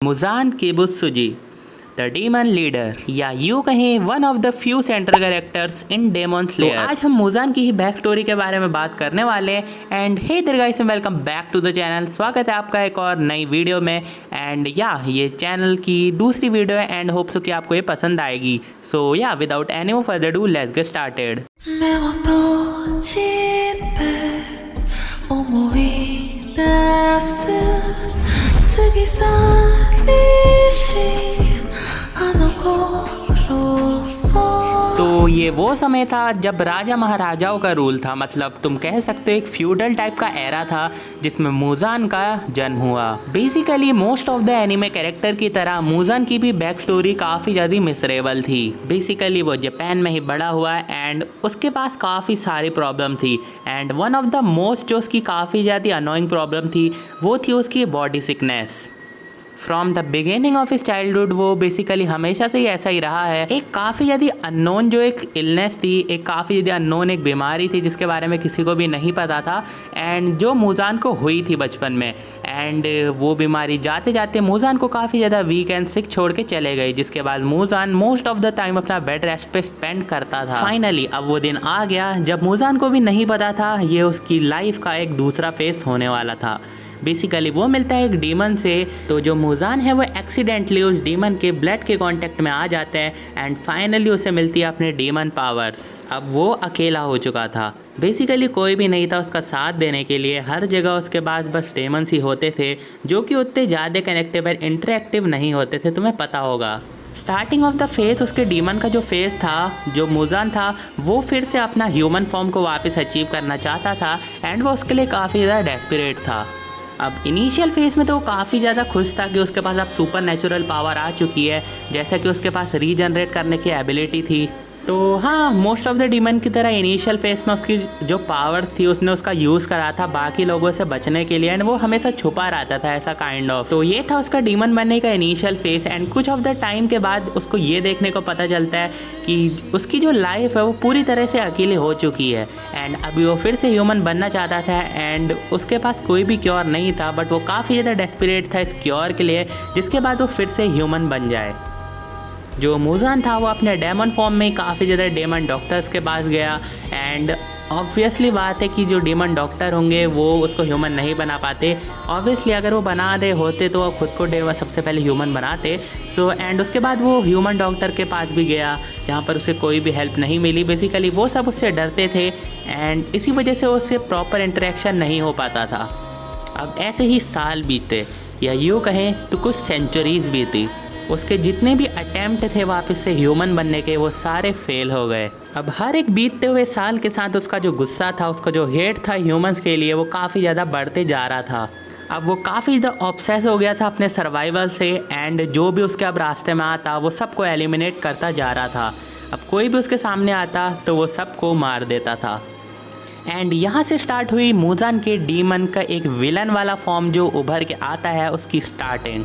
Muzan Kibutsuji the demon leader, या यूँ कहें one of the few central characters in Demon Slayer. तो आज हम मुजान की ही बैक स्टोरी के बारे में बात करने वाले हैं। And hey there guys, welcome back to the channel. स्वागत है आपका एक और नई वीडियो में। एंड या ये चैनल की दूसरी वीडियो है एंड होप सो कि आपको ये पसंद आएगी। सो या without any more further do let's get started. तो ये वो समय था जब राजा महाराजाओं का रूल था, मतलब तुम कह सकते हो एक फ्यूडल टाइप का एरा था जिसमें मुजान का जन्म हुआ। Basically most of the anime character की तरह मुजान की भी बैक स्टोरी काफ़ी ज़्यादा मिसरेबल थी। बेसिकली वो जापान में ही बड़ा हुआ एंड उसके पास काफ़ी सारी प्रॉब्लम थी। And one of the most जो उसकी काफ़ी ज़्यादा अनोइंग प्रॉब्लम थी वो थी उसकी body sickness. From the beginning of his childhood वो बेसिकली हमेशा से ही ऐसा ही रहा है। एक काफ़ी ज़्यादा अननोन जो एक इलनेस थी, एक काफ़ी ज़्यादा अननोन एक बीमारी थी जिसके बारे में किसी को भी नहीं पता था एंड जो मुजान को हुई थी बचपन में। एंड वो बीमारी जाते जाते मुजान को काफ़ी ज़्यादा वीक एंड सिक छोड़ के चले गई, जिसके बाद Muzan most of the time अपना बेड रेस्ट पे स्पेंड करता था। फाइनली अब वो दिन आ गया जब मुजान को भी नहीं पता था ये उसकी लाइफ का एक दूसरा फेस होने वाला था। बेसिकली वो मिलता है एक डीमन से, तो जो मुजान है वो एक्सीडेंटली उस डीमन के ब्लड के कांटेक्ट में आ जाते हैं एंड फाइनली उसे मिलती है अपने डीमन पावर्स। अब वो अकेला हो चुका था, बेसिकली कोई भी नहीं था उसका साथ देने के लिए। हर जगह उसके पास बस डेमन्स ही होते थे जो कि उतने ज़्यादा कनेक्टिव और इंटरेक्टिव नहीं होते थे, तुम्हें पता होगा। स्टार्टिंग ऑफ द फेज उसके डीमन का जो फेज था, जो मुजान था वो फिर से अपना ह्यूमन फॉर्म को वापस अचीव करना चाहता था एंड वो उसके लिए काफ़ी ज़्यादा डेस्परेट था। अब इनिशियल फेज में तो वो काफ़ी ज़्यादा खुश था कि उसके पास अब सुपर नेचुरल पावर आ चुकी है, जैसा कि उसके पास रीजनरेट करने की एबिलिटी थी। तो हाँ, मोस्ट ऑफ द डीमन की तरह इनिशियल फेज में उसकी जो पावर थी उसने उसका यूज़ करा था बाकी लोगों से बचने के लिए एंड वो हमेशा छुपा रहता था, ऐसा काइंड ऑफ। तो ये था उसका डीमन बनने का इनिशियल फेज। एंड कुछ ऑफ द टाइम के बाद उसको ये देखने को पता चलता है कि उसकी जो लाइफ है वो पूरी तरह से अकेले हो चुकी है एंड अभी वो फिर से ह्यूमन बनना चाहता था एंड उसके पास कोई भी क्योर नहीं था, बट वो काफ़ी ज़्यादा डेस्परेट था इस क्योर के लिए जिसके बाद वो फिर से ह्यूमन बन जाए। जो मुजान था वो अपने डेमन फॉर्म में काफ़ी ज़्यादा डेमन डॉक्टर्स के पास गया एंड ऑब्वियसली बात है कि जो डेमन डॉक्टर होंगे वो उसको ह्यूमन नहीं बना पाते। ऑब्वियसली अगर वो बना रहे होते तो वो खुद को डेमन सबसे पहले ह्यूमन बनाते। सो एंड उसके बाद वो ह्यूमन डॉक्टर के पास भी गया जहाँ पर उसे कोई भी हेल्प नहीं मिली। बेसिकली वो सब उससे डरते थे एंड इसी वजह से उससे प्रॉपर इंटरेक्शन नहीं हो पाता था। अब ऐसे ही साल बीते, या यूँ कहें तो कुछ सेंचुरीज़ बीती। उसके जितने भी अटैम्प्ट थे वापस से ह्यूमन बनने के वो सारे फेल हो गए। अब हर एक बीतते हुए साल के साथ उसका जो गुस्सा था, उसका जो हेट था ह्यूमंस के लिए वो काफ़ी ज़्यादा बढ़ते जा रहा था। अब वो काफ़ी ज़्यादा ऑब्सेस हो गया था अपने सर्वाइवल से एंड जो भी उसके अब रास्ते में आता वो सबको एलिमिनेट करता जा रहा था। अब कोई भी उसके सामने आता तो वो सबको मार देता था। एंड यहाँ से स्टार्ट हुई मुजान के डीमन का एक विलन वाला फॉर्म जो उभर के आता है उसकी स्टार्टिंग।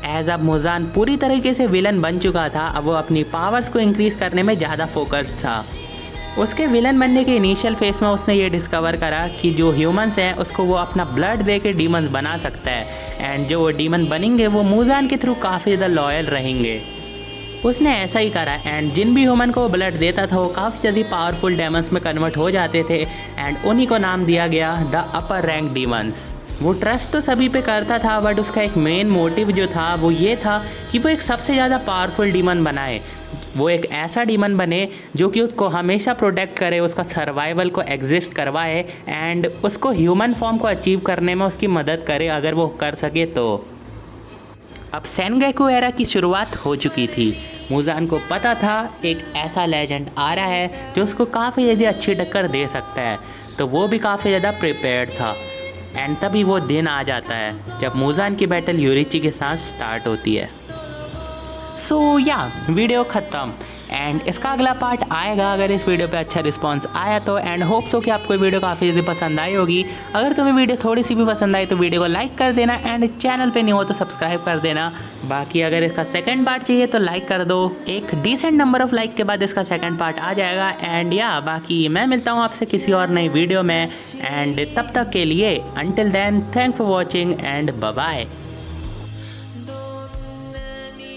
एज अब मुजान पूरी तरीके से विलन बन चुका था, अब वो अपनी पावर्स को इंक्रीज़ करने में ज़्यादा फोकस था। उसके विलन बनने के इनिशियल फेज में उसने ये डिस्कवर करा कि जो ह्यूमंस हैं उसको वो अपना ब्लड दे के डीमन बना सकता है एंड जो वो डीमन बनेंगे वो मुजान के थ्रू काफ़ी ज़्यादा लॉयल रहेंगे। उसने ऐसा ही करा एंड जिन भी ह्यूमन को ब्लड देता था वो काफ़ी ज़्यादा पावरफुल डेमन्स में कन्वर्ट हो जाते थे एंड उन्हीं को नाम दिया गया द अपर रैंक डीमन्स। वो ट्रस्ट तो सभी पे करता था बट उसका एक मेन मोटिव जो था वो ये था कि वो एक सबसे ज़्यादा पावरफुल डीमन बनाए। वो एक ऐसा डीमन बने जो कि उसको हमेशा प्रोटेक्ट करे, उसका सर्वाइवल को एग्जिस्ट करवाए एंड उसको ह्यूमन फॉर्म को अचीव करने में उसकी मदद करे अगर वो कर सके तो। अब सेनगेकू एरा की शुरुआत हो चुकी थी। मुजान को पता था एक ऐसा लेजेंड आ रहा है जो उसको काफ़ी ज़्यादा अच्छी टक्कर दे सकता है, तो वो भी काफ़ी ज़्यादा प्रिपेयर्ड था। एंड तभी वो दिन आ जाता है जब मुजान की बैटल यूरिची के साथ स्टार्ट होती है। सो या वीडियो ख़त्म एंड इसका अगला पार्ट आएगा अगर इस वीडियो पे अच्छा रिस्पांस आया तो। एंड होप सो कि आपको वीडियो काफ़ी ज़्यादा पसंद आई होगी। अगर तुम्हें वीडियो थोड़ी सी भी पसंद आई तो वीडियो को लाइक कर देना एंड चैनल पे नहीं हो तो सब्सक्राइब कर देना। बाकी अगर इसका सेकंड पार्ट चाहिए तो लाइक कर दो, एक डिसेंट नंबर ऑफ लाइक के बाद इसका सेकंड पार्ट आ जाएगा। एंड या बाकी मैं मिलता हूँ आपसे किसी और नई वीडियो में एंड तब तक के लिए until then thanks for watching and bye bye.